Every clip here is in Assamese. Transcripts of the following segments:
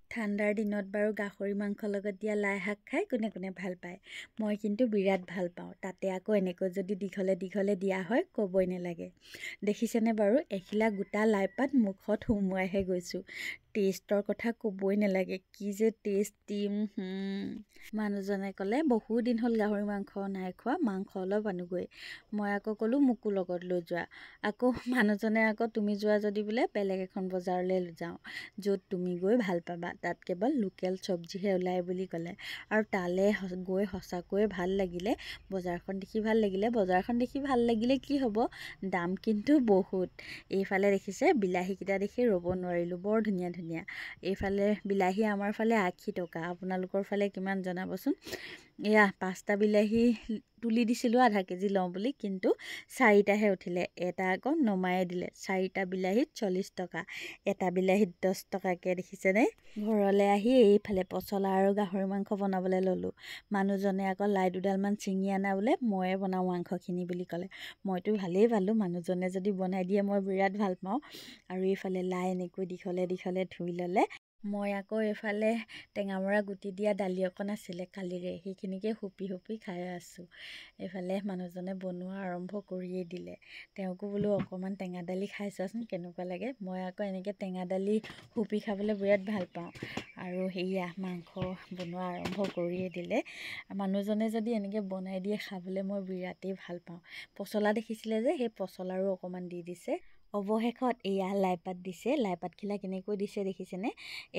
ঠাণ্ডাৰ দিনত বাৰু গাহৰি মাংসৰ লগত দিয়া লাই শাক খাই কোনে কোনে ভাল পায়। মই কিন্তু বিৰাট ভাল পাওঁ। তাতে আকৌ এনেকৈ যদি দীঘলে দীঘলে দিয়া হয় ক'বই নালাগে। দেখিছেনে বাৰু এখিলা গোটা লাই পাত মুখত সুমুৱাইহে গৈছোঁ। টেষ্টৰ কথা ক'বই নালাগে, কি যে টেষ্টি। মানুহজনে ক'লে বহু দিন হ'ল গাহৰি মাংস নাই খোৱা, মাংস অলপ আনোগৈ। মই আকৌ ক'লোঁ মোকো লগত লৈ যোৱা। আকৌ মানুহজনে আকৌ তুমি যোৱা যদি বোলে বেলেগ এখন বজাৰলৈ লৈ যাওঁ, য'ত তুমি গৈ ভাল পাবা, তাত কেৱল লোকেল চব্জিহে ওলায় বুলি ক'লে। আৰু তালৈ গৈ সঁচাকৈয়ে ভাল লাগিলে। বজাৰখন দেখি ভাল লাগিলে কি হ'ব, দাম কিন্তু বহুত। এইফালে দেখিছে বিলাহীকেইটা দেখি ৰ'ব নোৱাৰিলোঁ, বৰ ধুনীয়া ধুনীয়া। এইফালে বিলাহী আমাৰ ফালে 80 টকা, আপোনালোকৰ ফালে কিমান জনাবচোন। এয়া 5টা বিলাহী তুলি দিছিলোঁ আধা কেজি লওঁ বুলি, কিন্তু 4টাহে উঠিলে। এটা আকৌ নমায়ে দিলে। 4টা বিলাহীত 40 টকা, এটা বিলাহীত 10 টকাকৈ, দেখিছেনে। ঘৰলৈ আহি এইফালে পচলা আৰু গাহৰি মাংস বনাবলৈ ল'লোঁ। মানুহজনে আকৌ লাই 2ডালমান ছিঙি আনা বোলে ময়ে বনাওঁ মাংসখিনি বুলি ক'লে। মইতো ভালেই পালোঁ, মানুহজনে যদি বনাই দিয়ে মই বিৰাট ভাল পাওঁ। আৰু এইফালে লাই এনেকৈ দীঘলে দীঘলে ধুই ল'লে। মই আকৌ এইফালে টেঙামৰা গুটি দিয়া দালি অকণ আছিলে কালিৰে, সেইখিনিকে হুপি খাই আছোঁ। এইফালে মানুহজনে বনোৱা আৰম্ভ কৰিয়েই দিলে। তেওঁকো বোলো অকণমান টেঙা দালি খাই চোৱাচোন কেনেকুৱা লাগে। মই আকৌ এনেকৈ টেঙা দালি হুপি খাবলৈ বিৰাট ভাল পাওঁ। আৰু সেয়া মাংস বনোৱা আৰম্ভ কৰিয়েই দিলে। মানুহজনে যদি এনেকৈ বনাই দিয়ে খাবলৈ মই বিৰাটেই ভাল পাওঁ। পচলা দেখিছিলে যে, সেই পচলাৰো অকণমান দি দিছে। অৱশেষত এয়া লাইপাত দিছে। লাইপাতখিলা কেনেকৈ দিছে দেখিছেনে।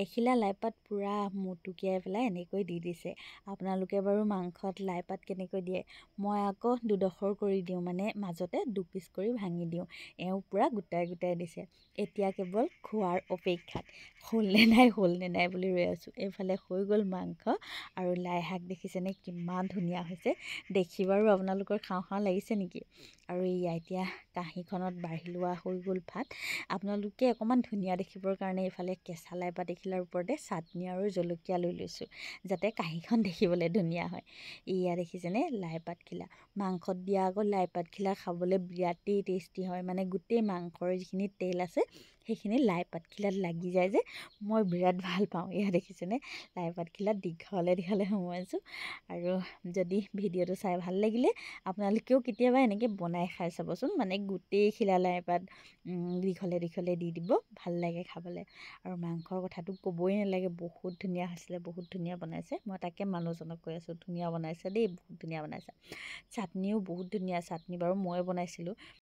এখিলা লাইপাত পূৰা মুটুকিয়াই পেলাই এনেকৈ দি দিছে। আপোনালোকে বাৰু মাংসত লাইপাত কেনেকৈ দিয়ে? মই আকৌ দুডোখৰ কৰি দিওঁ, মানে মাজতে 2 পিচ কৰি ভাঙি দিওঁ। এওঁ পূৰা গোটাই গোটাই দিছে। এতিয়া কেৱল খোৱাৰ অপেক্ষাত। হ'ল নে নাই বুলি ৰৈ আছোঁ। এইফালে হৈ গ'ল মাংস আৰু লাই শাক, দেখিছেনে কিমান ধুনীয়া হৈছে। দেখি বাৰু আপোনালোকৰ খাওঁ খাওঁ লাগিছে নেকি? আৰু এয়া এতিয়া কাঁহীখনত বাঢ়ি লোৱা হৈ গ'ল ভাত। আপোনালোকে অকণমান ধুনীয়া দেখিবৰ কাৰণে এইফালে কেঁচা লাইপাত এখিলাৰ ওপৰতে চাটনি আৰু জলকীয়া লৈ লৈছোঁ, যাতে কাঁহীখন দেখিবলৈ ধুনীয়া হয়। এয়া দেখিছেনে লাইপাতখিলা। মাংসত দিয়া আকৌ লাইপাতখিলা খাবলৈ বিৰাটেই টেষ্টি হয়, মানে গোটেই মাংসৰ যিখিনি তেল আছে সেইখিনি লাইপাতখিলাত লাগি যায় যে, মই বিৰাট ভাল পাওঁ। এয়া দেখিছেনে লাইপাতখিলাত দীঘলে দীঘলে সোমোৱাইছোঁ। আৰু যদি ভিডিঅ'টো চাই ভাল লাগিলে আপোনালোকেও কেতিয়াবা এনেকৈ বনাই খাই চাবচোন, মানে গোটেইখিলা লাইপাত দীঘলে দীঘলে দি দিব, ভাল লাগে খাবলৈ। আৰু মাংসৰ কথাটো ক'বই নালাগে, বহুত ধুনীয়া হৈছিলে, বহুত ধুনীয়া বনাইছে। মই তাকে মানুহজনক কৈ আছোঁ ধুনীয়া বনাইছে দেই, বহুত ধুনীয়া বনাইছে। চাটনিও বহুত ধুনীয়া, চাটনি বাৰু ময়ে বনাইছিলোঁ।